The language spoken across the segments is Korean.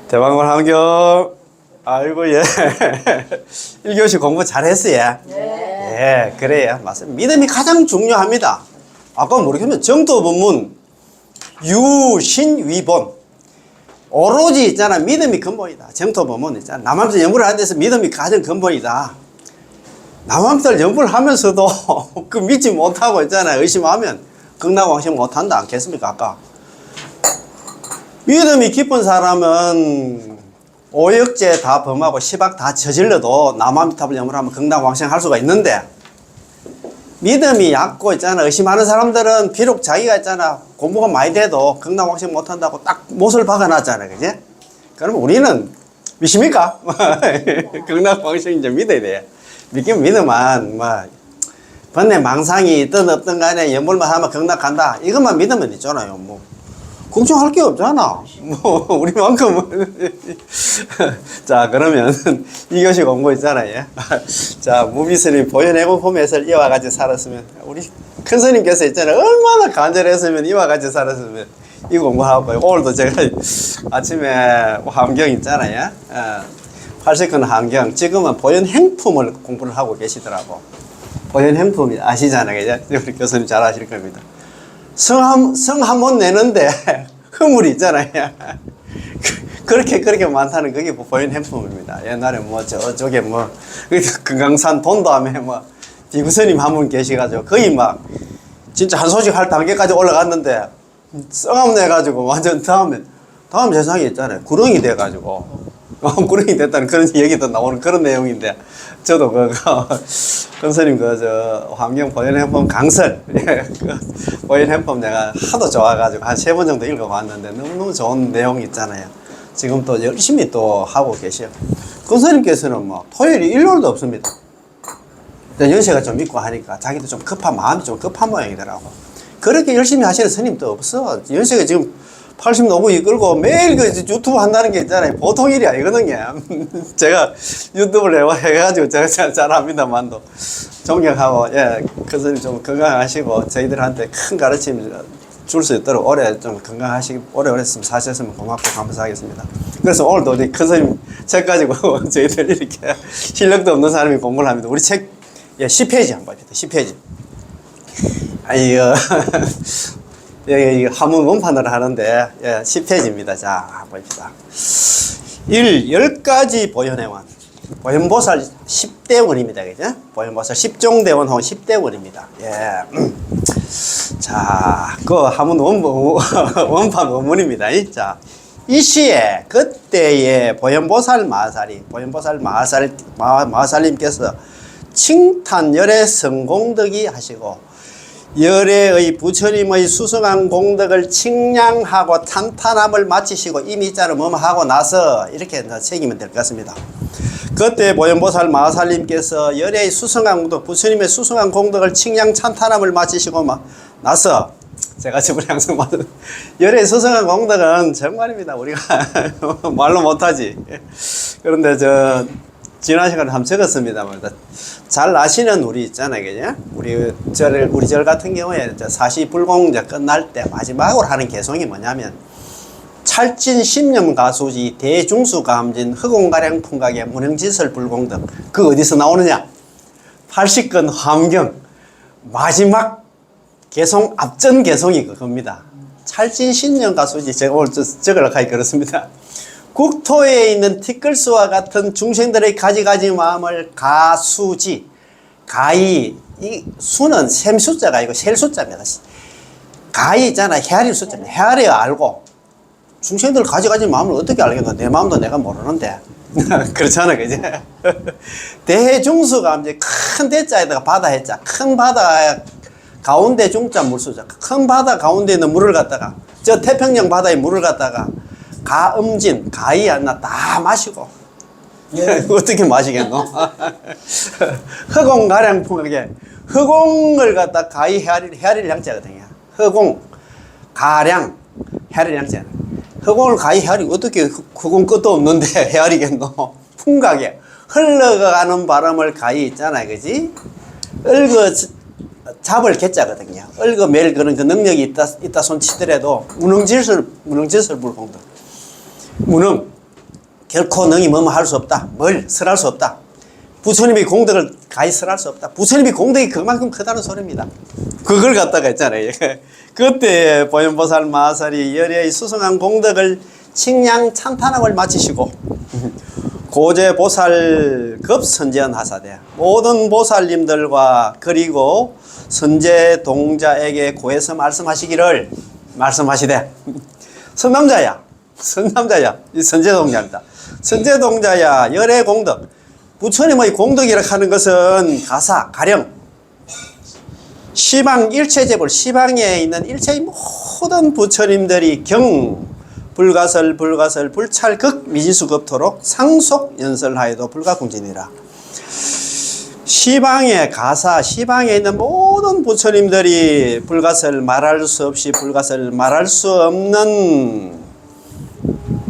대방울 환경. 아이고, 예. 1교시 공부 잘했어, 예. 네. 예, 그래요. 맞습니다. 믿음이 가장 중요합니다. 아까 모르겠으면 정도 본문, 유신위본. 오로지 있잖아. 믿음이 근본이다. 정도 본문 있잖아. 남함들 연구를 하는 데서 믿음이 가장 근본이다. 남함들 연구를 하면서도 그 믿지 못하고 있잖아. 의심하면 극락왕심 못한다. 않겠습니까? 아까. 믿음이 깊은 사람은 오역죄 다 범하고 시박 다 저질러도 남한미탑을 염을하면 극락왕생할 수가 있는데, 믿음이 얕고 있잖아. 의심하는 사람들은 비록 자기가 있잖아 공부가 많이 돼도 극락왕생 못한다고 딱 못을 박아놨잖아. 그지? 그러면 우리는 믿습니까? 극락왕생 이제 믿어야 돼. 믿기면 믿으면 뭐 번뇌 망상이 있든 없든 간에 연불만 하면 극락간다. 이것만 믿으면 있잖아요. 뭐 걱정할 게 없잖아. 뭐 우리만큼은. 자, 그러면 2교시 공부 있잖아요. 자, 무비스님 보현해본 폼에서 이와 같이 살았으면, 우리 큰 스님께서 있잖아요. 얼마나 간절했으면 이와 같이 살았으면 이 공부하고, 오늘도 제가 아침에 함경 있잖아요. 80근 함경. 지금은 보현행품을 공부를 하고 계시더라고. 보현행품 아시잖아요. 우리 교수님 잘 아실 겁니다. 성 한 번 내는데 허물이 있잖아요. 그렇게 많다는 그게 보현 행품입니다. 옛날에 뭐 저쪽에 뭐 금강산 돈도함에 뭐 비구스님 한 분 계시가지고 거의 막 진짜 한 소식 할 단계까지 올라갔는데 썩함 내가지고 완전 다음 세상에 있잖아요. 구렁이 돼가지고 구렁이 됐다는 그런 얘기도 나오는 그런 내용인데, 저도 권스님 환경 보현행법 강설, 보현행법 내가 하도 좋아가지고 한 3번 정도 읽어봤는데 너무너무 좋은 내용이 있잖아요. 지금 또 열심히 또 하고 계셔. 권스님께서는 뭐 토요일이 일요일도 없습니다. 연세가 좀 있고 하니까 자기도 좀 마음이 좀 급한 모양이더라고. 그렇게 열심히 하시는 스님도 없어. 연세가 지금 80 넘고 이끌고 매일 그 유튜브 한다는 게 있잖아요. 보통 일이 아니거든요. 제가 유튜브를 해가지고 제가 잘합니다만도 존경하고, 예, 교수님 좀 건강하시고 저희들한테 큰 가르침 줄 수 있도록 오래 좀 건강하시고 오래오래 사셨으면 고맙고 감사하겠습니다. 그래서 오늘도 우리 큰 스님 책 가지고 저희들 이렇게 실력도 없는 사람이 공부를 합니다. 우리 책, 예, 10페이지 한번 봅시다. 10페이지. 아이고. 여기 한문 원판을 하는데, 예, 10페이지입니다. 자, 봅시다. 10가지 보현해원. 보현보살 10대원입니다. 그죠? 보현보살 10종대원 혹은 10대원입니다. 예. 자, 그 한문 원판 원문입니다. 자, 이 시에 그때의 보현보살 마살님께서 칭탄열의 성공덕이 하시고, 열애의 부처님의 수승한 공덕을 칭량하고 찬탄함을 마치시고 이미자를 하고 나서 이렇게 새기면 될 것 같습니다. 그때 보현보살 마살님께서 열애의 수승한 공덕, 부처님의 수승한 공덕을 칭량 찬탄함을 마치시고 나서, 제가 지금 항상 말하는 열애의 수승한 공덕은 정말입니다. 우리가 말로 못하지. 그런데 지난 시간에 한번 적었습니다만, 잘 아시는 우리 있잖아요. 그죠? 우리 절 같은 경우에 사시불공 끝날 때 마지막으로 하는 개송이 뭐냐면, 찰진 십념가수지 대중수감진 허공가량 풍각의 문행지설 불공등. 그 어디서 나오느냐? 80근 함경 마지막 개송, 앞전 개송이 그겁니다. 찰진 십념가수지. 제가 오늘 적으려고 하기 그렇습니다. 국토에 있는 티끌수와 같은 중생들의 가지가지 마음을 가수지, 가이, 이 수는 셈 숫자가 아니고 셀 숫자입니다. 가이 있잖아, 헤아릴 숫자입니다. 헤아려야 알고, 중생들 가지가지 마음을 어떻게 알겠노? 내 마음도 내가 모르는데. 그렇잖아, 그지? 대중수가 이제 큰 대자에다가 바다 해자, 큰 바다 가운데 중자 물수자, 큰 바다 가운데 있는 물을 갖다가, 저 태평양 바다의 물을 갖다가 가음진, 가이 안나 다 마시고, 예. 어떻게 마시겠노? 허공 가량 풍각에, 허공을 갖다 가이 헤아릴 양자거든요. 허공, 가량, 헤아릴 양자. 허공을 가이 헤아리고 어떻게 허공 끝도 없는데 헤아리겠노? 풍각에, 흘러가는 바람을 가이 있잖아요. 그지? 잡을 개자거든요. 매일 그런 그 능력이 있다 손치더라도, 무능질설 불공등. 무능, 결코 능히 뭐뭐 할 수 없다. 뭘 설할 수 없다. 부처님의 공덕을 가히 설할 수 없다. 부처님의 공덕이 그만큼 크다는 소리입니다. 그걸 갖다가 했잖아요. 그때 보현보살 마살이 열애의 수승한 공덕을 칭량 찬탄함을 마치시고 고제 보살 급 선제한 하사대 모든 보살님들과 그리고 선제 동자에게 고해서 말씀하시되 선남자야 이 선제 동자입니다. 선제 동자야 열애 공덕 부처님의 공덕이라 하는 것은 가사 가령 시방 일체재불 시방에 있는 일체의 모든 부처님들이 불가설 불찰극 미지수급토록 상속 연설하여도 불가궁진이라. 시방의 가사 시방에 있는 모든 부처님들이 불가설 말할 수 없는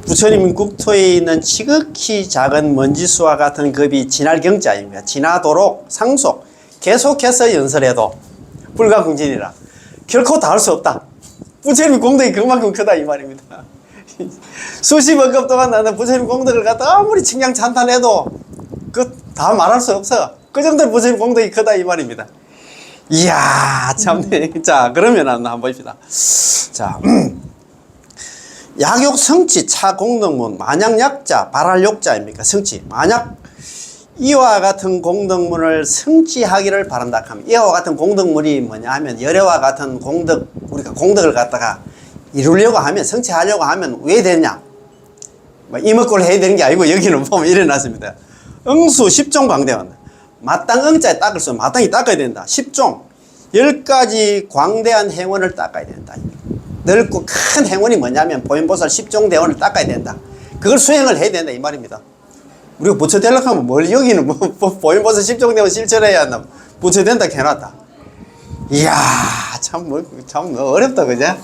부처님 국토에 있는 지극히 작은 먼지수와 같은 급이 지날 경자입니다. 지나도록 상속 계속해서 연설해도 불가궁진이라. 결코 다 할 수 없다. 부처님 공덕이 그만큼 크다 이 말입니다. 수십억 급 동안 나는 부처님 공덕을 갖다 아무리 칭량 찬탄해도 그 다 말할 수 없어. 그 정도로 부처님 공덕이 크다 이 말입니다. 이야 참네. 자 그러면 한번 봅시다. 자 약욕 성취 차 공덕문 만약 약자 발할 욕자입니까? 성취 만약 이와 같은 공덕문을 성취하기를 바란다 하면 이와 같은 공덕문이 뭐냐 하면 열애와 같은 공덕 우리가 공덕을 갖다가 이루려고 하면 성취하려고 하면 왜 되냐 뭐 이목구를 해야 되는 게 아니고 여기는 보면 이래 놨습니다. 응수 10종 광대원 마땅 응자에 닦을 수 마땅히 닦아야 된다. 10종 10가지 광대한 행원을 닦아야 된다. 넓고 큰 행원이 뭐냐면 보현보살 10종 대원을 닦아야 된다. 그걸 수행을 해야 된다 이 말입니다. 우리가 부처 되려고 하면 뭘 여기는 뭐 보현보살 10종 대원 실천해야 한다. 부처 된다 해놨다. 이야 참 어렵다 그죠?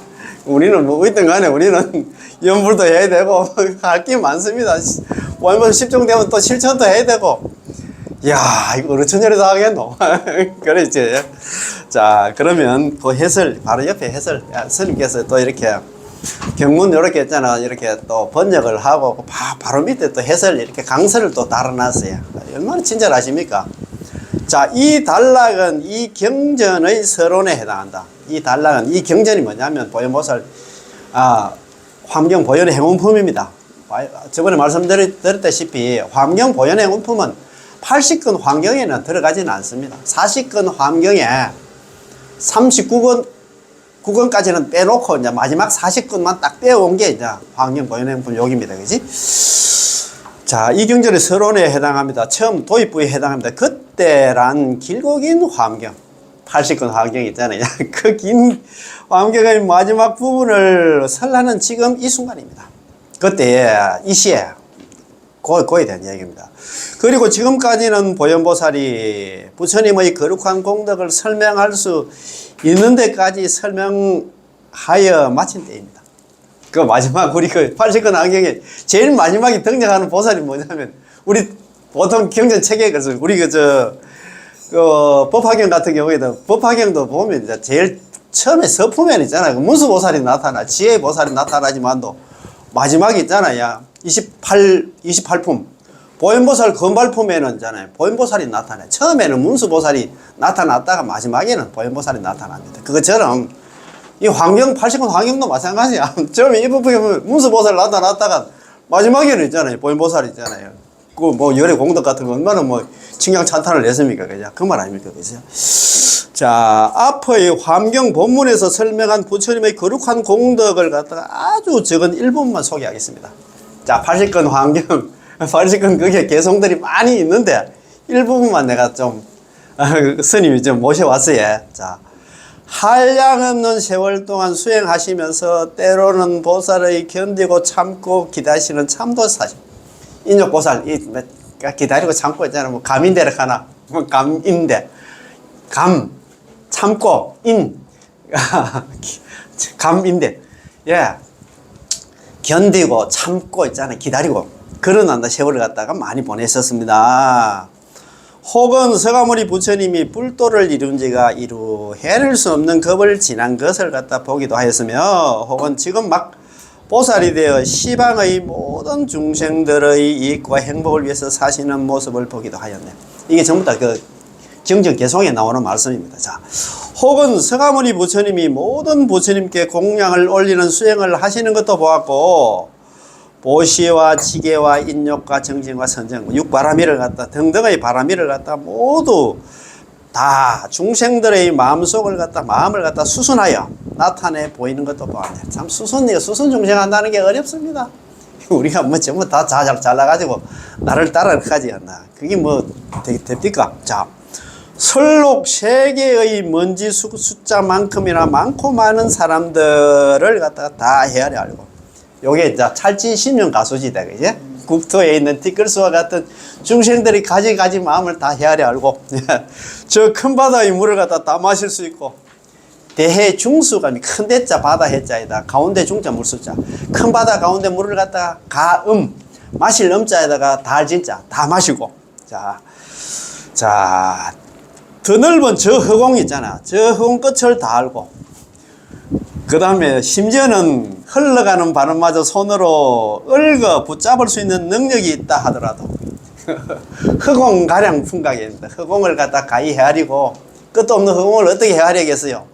우리는 뭐 어떤 간에 우리는 연불도 해야 되고 할 게 많습니다. 보현보살 10종 대원 또 실천도 해야 되고 야 이거 어느 천년에도 하겠노? 그렇지. 자 그러면 그 해설 바로 옆에 해설 스님께서 또 이렇게 경문 이렇게 했잖아. 이렇게 또 번역을 하고 바로 밑에 또 해설 이렇게 강서를 또 달아놨어요. 얼마나 친절하십니까? 자 이 단락은 이 경전의 서론에 해당한다. 이 단락은 이 경전이 뭐냐면 보현보살 환경 보현의 행운품입니다. 저번에 말씀드렸다시피 환경 보현의 행운품은 80근 환경에는 들어가지는 않습니다. 40근 환경에 39근까지는 빼놓고 이제 마지막 40근만 딱 빼온 게 이제 환경 보현행품 욕입니다. 그지? 자, 이 경전의 서론에 해당합니다. 처음 도입부에 해당합니다. 그때란 길고 긴 환경. 80근 환경이 있잖아요. 그 긴 환경의 마지막 부분을 설하는 지금 이 순간입니다. 그때, 이 시에, 고에 대한 얘기입니다. 그리고 지금까지는 보현보살이 부처님의 거룩한 공덕을 설명할 수 있는 데까지 설명하여 마친 때입니다. 그 마지막 우리 그 80근 안경에 제일 마지막에 등장하는 보살이 뭐냐면 우리 보통 경전 체계에 그래서 우리 그 법화경 같은 경우에도 법화경도 보면 이제 제일 처음에 서품에는 있잖아요. 문수보살이 나타나 지혜의 보살이 나타나지만도 마지막에 있잖아요. 28품 보현보살 건발품에는 있잖아요. 보현보살이 나타나요. 처음에는 문수보살이 나타났다가 마지막에는 보현보살이 나타납니다. 그것처럼 이 환경 80근 환경도 마찬가지야. 처음에 이 부분에 문수보살 나타났다가 마지막에는 있잖아요. 보현보살이 있잖아요. 그 뭐 열애 공덕 같은 거 얼마나 뭐 칭양 찬탄을 냈습니까? 그죠? 그 말 아닙니까? 그죠? 자, 앞의 환경 본문에서 설명한 부처님의 거룩한 공덕을 갖다가 아주 적은 일부분만 소개하겠습니다. 자, 80근 환경, 80근 그게 개성들이 많이 있는데 일부분만 내가 좀 스님이 좀 모셔왔어요. 자, 한량없는 세월 동안 수행하시면서 때로는 보살의 견디고 참고 기다리시는 참도사심. 인욕보살, 기다리고 참고 있잖아. 뭐 감인대를 하나, 뭐 감인대, 참고, 감인대. 예. 견디고 참고 있잖아요. 기다리고. 그러난다 세월을 갖다가 많이 보냈었습니다. 혹은 서가모니 부처님이 불도를 이룬 지가 이루 해낼 수 없는 겁을 지난 것을 갖다 보기도 하였으며 혹은 지금 막 보살이 되어 시방의 모든 중생들의 이익과 행복을 위해서 사시는 모습을 보기도 하였네. 이게 전부 다 그 경전개송에 나오는 말씀입니다. 자, 혹은 서가모니 부처님이 모든 부처님께 공양을 올리는 수행을 하시는 것도 보았고, 보시와 지계와 인욕과 정진과 선정, 육바라미를 갖다 등등의 바라미를 갖다 모두 다 중생들의 마음속을 갖다 마음을 갖다 수순하여 나타내 보이는 것도 보았네. 참 수순 중생한다는 게 어렵습니다. 우리가 뭐 전부 다 잘나가지고 나를 따라가지 않나. 그게 뭐 됩니까? 자, 설록 세계의 먼지 숫자만큼이나 많고 많은 사람들을 갖다가 다 헤아려 알고. 요게 찰진 심령 가수지다, 그지? 국토에 있는 티끌수와 같은 중생들이 가지 마음을 다 헤아려 알고, 저 큰 바다의 물을 갖다 다 마실 수 있고, 대해 중수감이 큰 대자 바다 해자에다 가운데 중자 물수자, 큰 바다 가운데 물을 갖다가 가음, 마실 음자에다가 달진자 다 마시고, 자, 더 넓은 저 허공 있잖아. 저 허공 끝을 다 알고, 그 다음에 심지어는 흘러가는 바람마저 손으로 얽어 붙잡을 수 있는 능력이 있다 하더라도 허공 가량 풍각입니다. 허공을 갖다 가히 헤아리고 끝도 없는 허공을 어떻게 헤아리겠어요?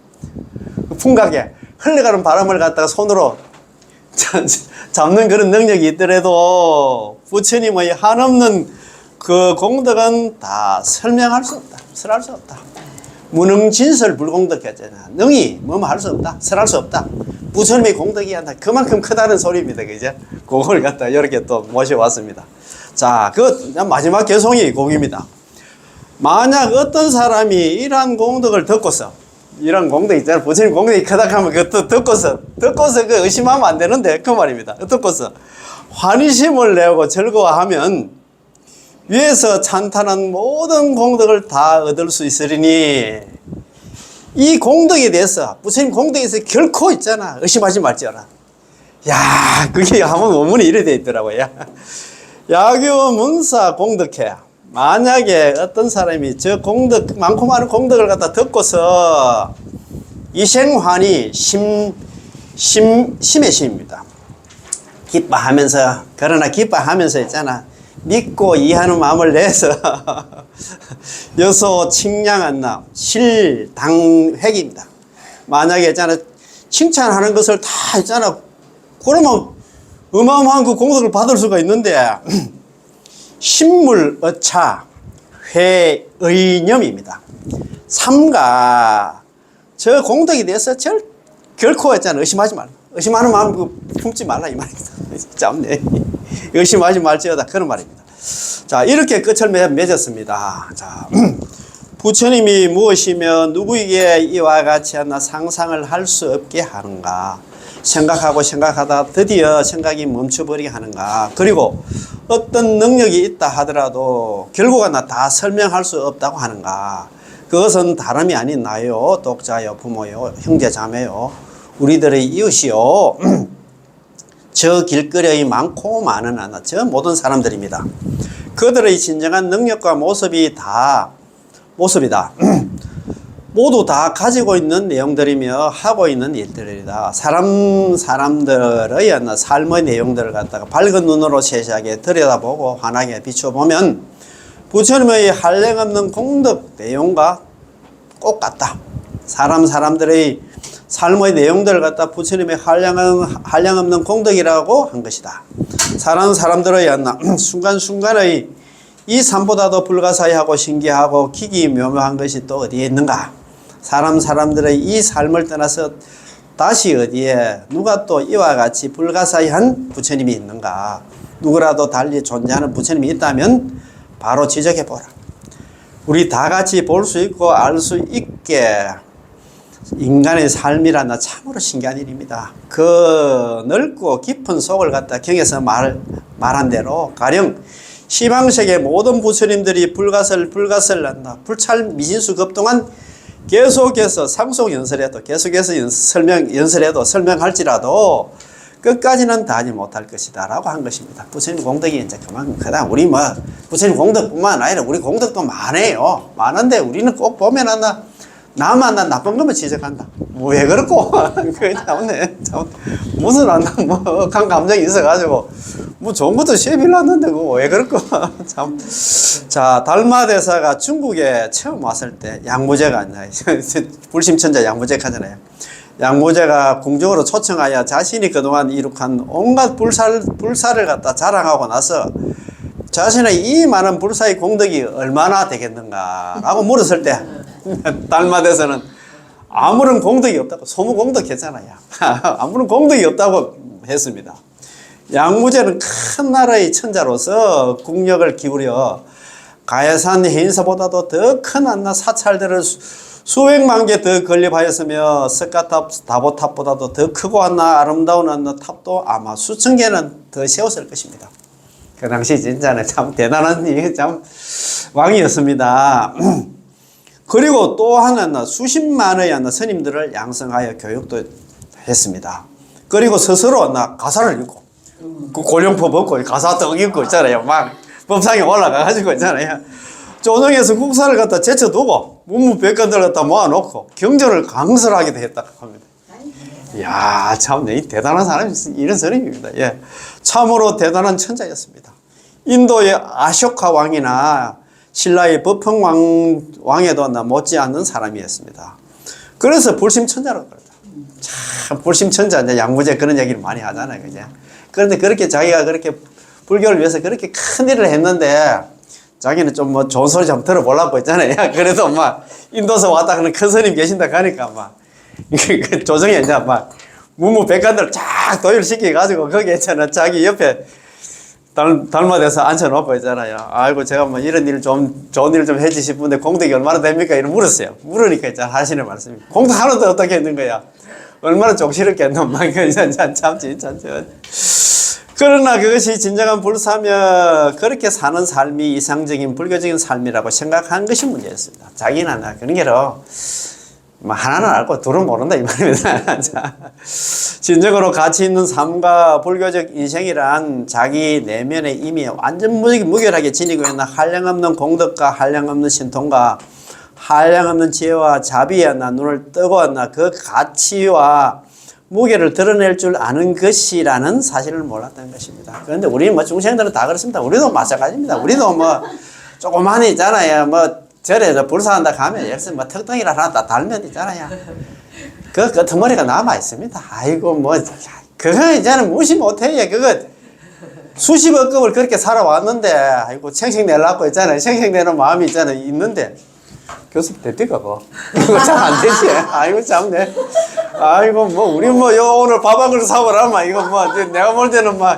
풍각에 흘러가는 바람을 갖다가 손으로 잡는 그런 능력이 있더라도 부처님의 한없는 그 공덕은 다 설명할 수 없다. 설할 수 없다. 무능진설 불공덕했잖아. 능히 뭐뭐 할 수 없다. 설할 수 없다. 부처님의 공덕이 한다. 그만큼 크다는 소리입니다. 그죠? 그걸 갖다 이렇게 또 모셔왔습니다. 자, 그 마지막 개송이 곡입니다. 만약 어떤 사람이 이러한 공덕을 듣고서, 이런 공덕 있잖아요. 부처님 공덕이 크다 하면 그것도 듣고서 그 의심하면 안 되는데 그 말입니다. 듣고서 환희심을 내고 즐거워하면 위에서 찬탄한 모든 공덕을 다 얻을 수 있으리니, 이 공덕에 대해서 부처님 공덕에 대해서 결코 있잖아 의심하지 말지어라. 야, 그게 한번 원문이 이래 돼 있더라고요. 야교 문사 공덕해. 만약에 어떤 사람이 저 공덕 많고 많은 공덕을 갖다 듣고서 이생환이 심의 심입니다. 기뻐하면서, 그러나 기뻐하면서 있잖아 믿고 이해하는 마음을 내서 여소 칭량한나 실당획입니다. 만약에 있잖아 칭찬하는 것을 다 있잖아 그러면 어마어마한 그 공덕을 받을 수가 있는데 신물어차 회의념입니다. 삼가 저 공덕에 대해서 결코 있잖아 의심하지 말라. 의심하는 마음 품지 말라 이 말입니다. 참네. 의심하지 말지어다 그런 말입니다. 자, 이렇게 끝을 맺었습니다. 자, 부처님이 무엇이며 누구에게 이와 같이 하나 상상을 할 수 없게 하는가, 생각하고 생각하다 드디어 생각이 멈춰버리게 하는가, 그리고 어떤 능력이 있다 하더라도 결국은 다 설명할 수 없다고 하는가. 그것은 다름이 아닌 나요, 독자요, 부모요, 형제 자매요, 우리들의 이웃이요, 저 길거리의 많고 많은 하나, 저 모든 사람들입니다. 그들의 진정한 능력과 모습이다. 모두 다 가지고 있는 내용들이며 하고 있는 일들이다. 사람들의 삶의 내용들을 갖다가 밝은 눈으로 세세하게 들여다보고 환하게 비춰보면 부처님의 한량없는 공덕 내용과 꼭 같다. 사람들의 삶의 내용들을 갖다 부처님의 한량없는 공덕이라고 한 것이다. 사람들의 순간순간의 이 삶보다도 불가사의하고 신기하고 기기묘묘한 것이 또 어디에 있는가? 사람들의 이 삶을 떠나서 다시 어디에 누가 또 이와 같이 불가사의한 부처님이 있는가? 누구라도 달리 존재하는 부처님이 있다면 바로 지적해보라. 우리 다 같이 볼 수 있고 알 수 있게 인간의 삶이란 참으로 신기한 일입니다. 그 넓고 깊은 속을 갖다 경에서 말한 대로 가령 시방세계 모든 부처님들이 불가설 한다. 불찰 미진수 급동안 계속해서 상속 연설해도 계속해서 연설해도 설명할지라도 끝까지는 다 하지 못할 것이다 라고 한 것입니다. 부처님 공덕이 이제 그만큼 크다. 우리 뭐 부처님 공덕뿐만 아니라 우리 공덕도 많아요. 많은데 우리는 꼭 보면 나만 난 나쁜 것만 지적한다. 뭐 왜 그렇고? 그 참네. 참 무슨 뭐 감정이 있어가지고 뭐 좋은 것도 시험이 났는데 왜 그렇고? 참. 자, 달마 대사가 중국에 처음 왔을 때 양무제가 불심천자 양무제 하잖아요. 양무제가 궁정으로 초청하여 자신이 그동안 이룩한 온갖 불사를 갖다 자랑하고 나서 자신의 이 많은 불사의 공덕이 얼마나 되겠는가 라고 물었을 때 달마대사는 아무런 공덕이 없다고, 소무공덕했잖아요. 아무런 공덕이 없다고 했습니다. 양무제는 큰 나라의 천자로서 국력을 기울여 가야산 해인사보다도 더 큰 사찰들을 수백만 개 더 건립하였으며 석가탑, 다보탑보다도 더 크고 아름다운 탑도 아마 수천 개는 더 세웠을 것입니다. 그 당시 진짜는 참 대단한 참 왕이었습니다. 그리고 또 하나는 수십만의 스님들을 양성하여 교육도 했습니다. 그리고 스스로 가사를 읽고 그 고령포 벗고 가사 떡 읽고 있잖아요. 막 법상에 올라가가지고 있잖아요. 조정에서 국사를 갖다 제쳐두고 문무백관들 갖다 모아놓고 경전을 강설하기도 했다고 합니다. 이야, 참 대단한 사람이 이런 스님입니다. 예, 참으로 대단한 천자였습니다. 인도의 아쇼카 왕이나 신라의 버펑 왕에도 못지않는 사람이었습니다. 그래서 불심천자라고 그러죠. 참 불심천자, 이제 양무제 그런 얘기를 많이 하잖아요, 그죠? 그런데 그렇게 자기가 그렇게 불교를 위해서 그렇게 큰 일을 했는데 자기는 좀 뭐 좋은 소리 좀 들어보려고 했잖아요. 그래도 막 인도에서 왔다 그런 큰 스님 계신다 하니까 막 조정에 이제 막 문무백관들 쫙 도율시켜가지고 거기 있잖아. 자기 옆에 달마대서 앉혀놓고 있잖아요. 아이고, 제가 뭐 이런 일 좀, 좋은 일 좀 해주실 분데 공덕이 얼마나 됩니까? 이런 물었어요. 물으니까 있잖아. 하시는 말씀이. 공덕 하나도 어떻게 했는 거야? 얼마나 족시럽겠노? 막, 참, 진짜. 그러나 그것이 진정한 불사며 그렇게 사는 삶이 이상적인 불교적인 삶이라고 생각한 것이 문제였습니다. 자기는 그런 게로 뭐 하나는 알고 둘은 모른다 이 말입니다. 진정으로 가치 있는 삶과 불교적 인생이란 자기 내면에 이미 완전 무결하게 지니고 있는 한량없는 공덕과 한량없는 신통과 한량없는 지혜와 자비에 눈을 뜨고 그 가치와 무게를 드러낼 줄 아는 것이라는 사실을 몰랐던 것입니다. 그런데 우리 뭐 중생들은 다 그렇습니다. 우리도 마찬가지입니다. 우리도 뭐 조그만 있잖아요. 뭐 절에 불사한다 가면 역시 뭐 턱덩이를 하나 다 달면 있잖아요. 그 끄트머리가 남아 있습니다. 아이고 뭐 그거 이제는 무시 못해요. 그거 수십억 급을 그렇게 살아왔는데 아이고 챙생 내려고 있잖아요. 챙생 내는 마음이 있잖아요. 있는데 교습 될때가 뭐 그거 참 안 되지. 아이고 참네. 아이고 뭐 우리 뭐 오늘 밥 한 그릇 사오라마 이거 뭐 내가 볼 때는 뭐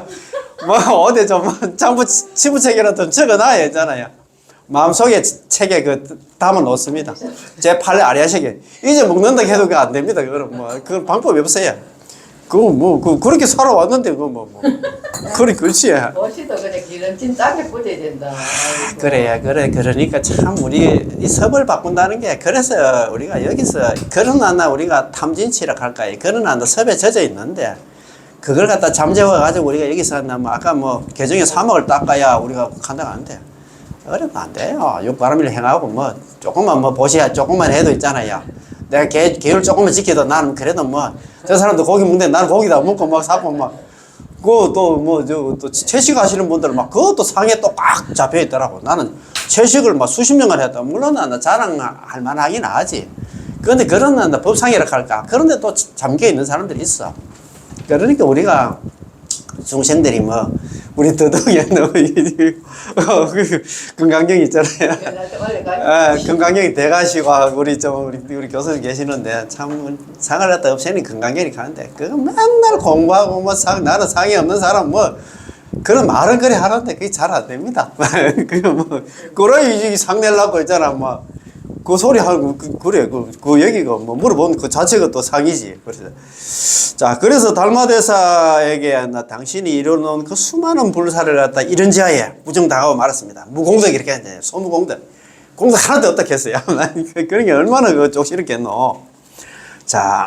어디 좀 장부 치부책이라도 좀 적어놔야 했잖아요. 마음속에 책에 담아 놓습니다. 제 팔레 아리아식에 이제 먹는다 해도 그거 안 됩니다. 그거는 그 방법이 없어요. 그렇게 살아왔는데 그렇지. 멋이도 그래 기름진 짝에 꽂아야 된다. 그래. 그러니까 참 우리 이 섭을 바꾼다는 게 그래서 우리가 여기서 그러나 우리가 탐진치라 할까요? 그러나 섭에 젖어 있는데 그걸 갖다 잠재워가지고 우리가 여기서 아까 개정에 3억을 닦아야 우리가 간다가 안 돼. 어려면 안 돼요. 육바람일 행하고 조금만 보시야 조금만 해도 있잖아요. 내가 계율 조금만 지켜도 나는 그래도 저 사람도 고기 먹는데 나는 고기다 먹고 사고 또 채식 하시는 분들은 그것도 상에 또 꽉 잡혀 있더라고. 나는 채식을 수십 년간 했다. 물론 나 자랑할 만하긴 하지. 그런데 그런 법상이라 할까. 그런데 또 잠겨 있는 사람들이 있어. 그러니까 우리가 중생들이 우리 더덕이야 건강경 있잖아요. 건강경이 돼가시고 우리 교수님 계시는데 참 상을 갖다 없애니 건강경이 가는데 그거 맨날 공부하고 나는 상이 없는 사람 그런 말은 그래 하는데 그게 잘 안 됩니다. 그래 상 내려고 있잖아 그 소리 하고 그래 그 얘기가 물어보면 그 자체가 또 상이지. 그래서 달마대사에게 당신이 이뤄놓은 그 수많은 불사를 갖다 이런 지하에 부정당하고 말았습니다. 무공덕 이렇게 하는데 소무공덕 공덕 하나도 어떻게 했어요? 그런 게 얼마나 쪽시럽겠노. 자,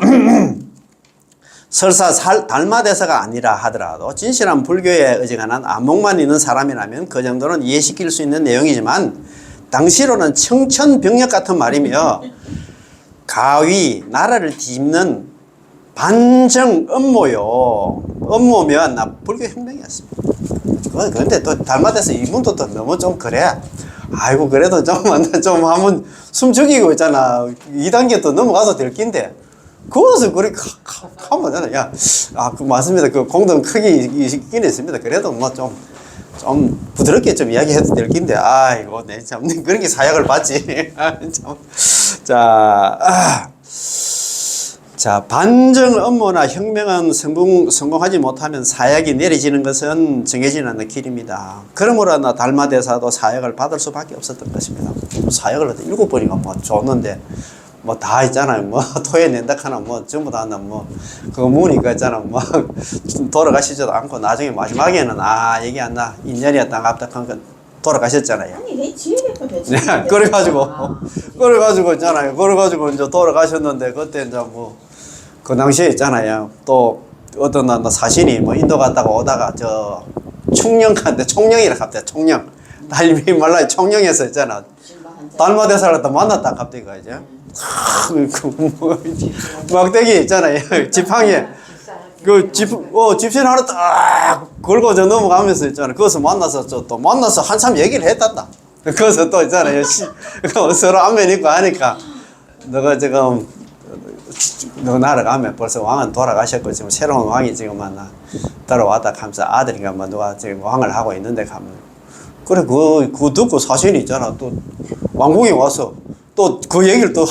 설사 달마대사가 아니라 하더라도 진실한 불교에 의지가는 안목만 있는 사람이라면 그 정도는 이해시킬 수 있는 내용이지만 당시로는 청천벽력 같은 말이며 가위, 나라를 뒤집는 반정 음모요. 음모면 나 불교 혁명이었습니다. 그런데 또 달마대서 이분도 또 너무 좀 그래. 아이고 그래도 좀 한번 숨 죽이고 있잖아. 2단계 또 넘어가도 될 낀데 그것을 그렇게 하면 되나? 야, 그 맞습니다. 그 공동 크기 있긴 있습니다. 그래도 뭐 좀 부드럽게 좀 이야기해도 될 낀데 아이고 내 참 그렇게 사약을 받지. 참. 자, 반정 음모나 혁명은 성공하지 못하면 사약이 내려지는 것은 정해지는 않는 길입니다. 그러므로 달마대사도 사약을 받을 수밖에 없었던 것입니다. 사약을 7번인가 뭐 줬는데 뭐 다 있잖아요. 뭐 토해낸다 하나 뭐 전부 다 뭐 그거 무니까 있잖아. 뭐 돌아가시지도 않고 나중에 마지막에는 얘기 안 나. 인연이었다 갑작한 건 돌아가셨잖아요. 아니 내 지혜겠다 내 지혜. 그래가지고 있잖아요. 그래가지고 이제 돌아가셨는데 그때 이제 뭐 그 당시에 있잖아요. 또 어떤 나 사신이 뭐 인도 갔다가 오다가 저 총령한테 총령이라 갑자기 총령 달리 말라에 총령에서 있잖아. 달마대사를 또 만났다 갑자기 이제 막대기 있잖아요. 지팡이에 그 집신 하나 딱 걸고 넘어가면서 있잖아. 거기서 만나서 또 만나서 한참 얘기를 했단다. 거기서 또 있잖아요. 서로 안면 있고 하니까 너가 지금 너 날아가면 벌써 왕은 돌아가셨고 지금 새로운 왕이 지금 들어왔다 하면서 아들인가 뭐 누가 지금 왕을 하고 있는데 가면 그래 그거 듣고 사신이 있잖아. 또 왕궁에 와서 또 그 얘기를 또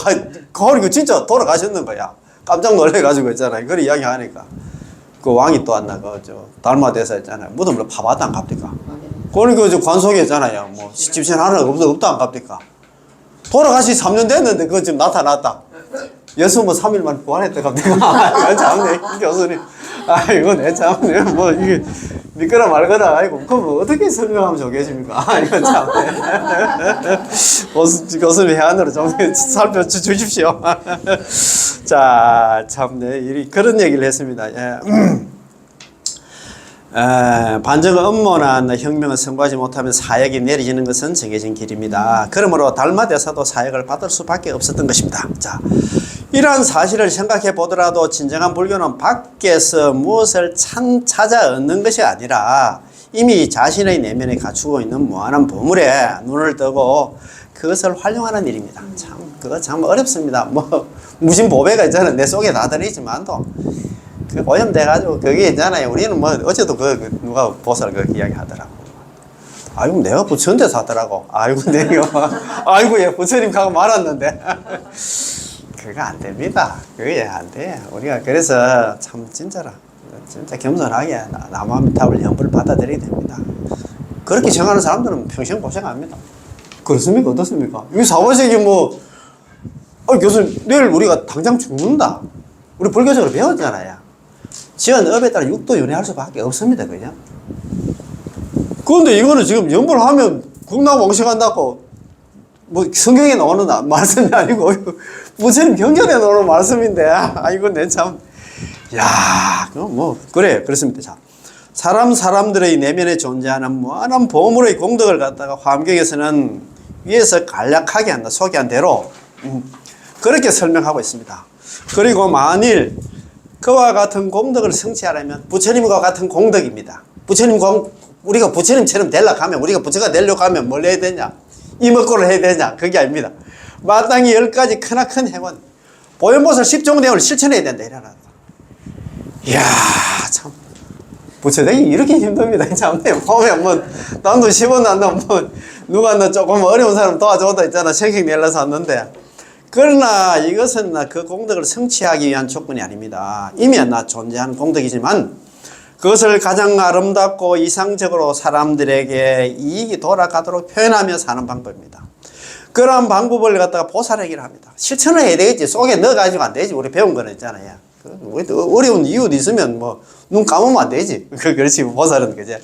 그리고 진짜 돌아가셨는 거야. 깜짝 놀래가지고 있잖아요. 그런 이야기 하니까 그 왕이 또 왔나 저 달마대사 있잖아요. 무덤을 파봤다 안 갑니까? 그러니까 저 관속에 있잖아요. 뭐 집신 하나 없다 안 갑니까? 돌아가시 3년 됐는데 그거 지금 나타났다. 예수 뭐 3일 만에 부활했다 갑니까? 참네 교수님. 이거 내 참네 뭐 이게 믿거나 말거나 아이고 그럼 어떻게 설명하면 좋겠습니까? 이거 참네. 교수님 해안으로 좀 살펴주십시오. 자, 참네 그런 얘기를 했습니다. 예. 반정 음모나 혁명을 성공하지 못하면 사약이 내려지는 것은 정해진 길입니다. 그러므로 달마대사도 사약을 받을 수밖에 없었던 것입니다. 자, 이러한 사실을 생각해 보더라도 진정한 불교는 밖에서 무엇을 찾아 얻는 것이 아니라 이미 자신의 내면에 갖추고 있는 무한한 보물에 눈을 뜨고 그것을 활용하는 일입니다. 참 그거 참 어렵습니다. 뭐 무심보배가 있잖아요. 내 속에 다 들어있지만도 그 오염돼가지고 그게 있잖아요. 우리는 뭐 어제도 누가 보살 그 이야기 하더라고. 아이고 내가 부처인데 사더라고. 아이고 내가 아이고 얘 부처님 가고 말았는데 그거 안 됩니다. 그게 안 돼. 우리가 그래서 참 진짜 겸손하게 남아미탑을 연불 받아들여야 됩니다. 그렇게 정하는 사람들은 평생 고생합니다. 그렇습니까? 어떻습니까? 이 사후세계 교수님 내일 우리가 당장 죽는다. 우리 불교적으로 배웠잖아요. 지연업에 따라 육도 윤회할 수밖에 없습니다. 그냥. 그런데 이거는 지금 연불하면 국락왕생한다고 뭐 성경에 나오는 말씀이 아니고 무슨 경전에 나오는 말씀인데 아이고 내 참 그럼 뭐 그래 그렇습니다. 자, 사람들의 내면에 존재하는 무한한 보물의 공덕을 갖다가 화엄경에서는 위에서 간략하게 한다 소개한 대로 그렇게 설명하고 있습니다. 그리고 만일 그와 같은 공덕을 성취하려면 부처님과 같은 공덕입니다. 우리가 부처님처럼 되려고 하면 우리가 부처가 되려고 하면 뭘 해야 되냐? 이먹고를 해야 되냐? 그게 아닙니다. 마땅히 10가지 크나큰 행원 보현보살 10종대원을 실천해야 된다. 이래라. 이야 참 부처되기 이렇게 힘듭니다. 참 보면 뭐 남도 10원 난다 뭐 누가 조금 어려운 사람 도와줘도 있잖아. 생식 내려서 왔는데 그러나 이것은 그 공덕을 성취하기 위한 조건이 아닙니다. 이미 존재하는 공덕이지만 그것을 가장 아름답고 이상적으로 사람들에게 이익이 돌아가도록 표현하며 사는 방법입니다. 그러한 방법을 갖다가 보살하기를 합니다. 실천을 해야 되겠지. 속에 넣어가지고 안 되지. 우리 배운 거는 있잖아요. 어려운 이웃 있으면 뭐 눈 감으면 안 되지. 그렇지. 보살은 그제.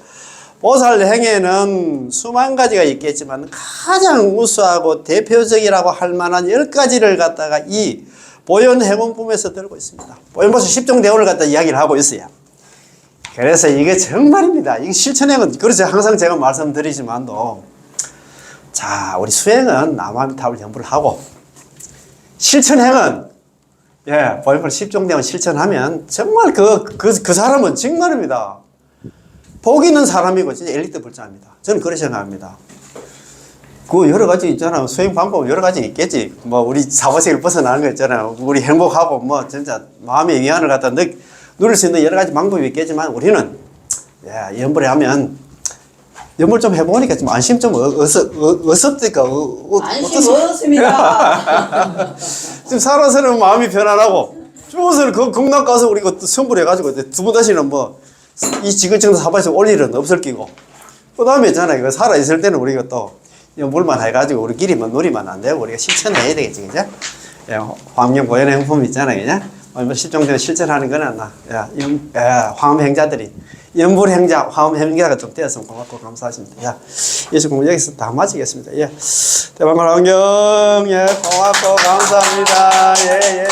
보살 행에는 수만 가지가 있겠지만 가장 우수하고 대표적이라고 할 만한 10가지를 갖다가 이 보현 행원품에서 들고 있습니다. 보현보살 10종 대원을 갖다 이야기를 하고 있어요. 그래서 이게 정말입니다. 이 실천행은 그렇죠. 항상 제가 말씀드리지만도 자 우리 수행은 남아미탑을 연불을 하고 실천행은 예, 보이물 10종대원 실천하면 정말 그 사람은 정말입니다. 복 있는 사람이고 진짜 엘리트 불자입니다. 저는 그렇게 생각합니다. 그 여러 가지 있잖아. 수행 방법 여러 가지 있겠지. 뭐 우리 사고sek을 벗어나는 거 있잖아요. 우리 행복하고 뭐 진짜 마음의 위안을 갖다 누릴 수 있는 여러 가지 방법이 있겠지만 우리는 예, 연불에 하면 연불 좀 해보니까 좀 안심 좀 어섭니까? 안심 얻었습니다. 지금 살아서는 마음이 편안하고 죽어서는 그 극락 가서 우리 그 선불해가지고 두 번 다시는 뭐 이 지근층 사바에서 올 일은 없을 끼고 그 다음에 있잖아요. 이거 살아있을 때는 우리가 또 물만 해가지고 우리끼리만 놀이만 안 되고 우리가 실천해야 되겠지, 그죠? 예, 환경 보존 행품 있잖아요, 그죠? 뭐 실종대로 실천하는 거는 화엄행자들이 연불행자, 화엄행자가 좀 되었으면 고맙고 감사하십니다. 야, 예수 공부 여기서 다 마치겠습니다. 예, 대방관 환경 예, 고맙고 감사합니다. 예, 예.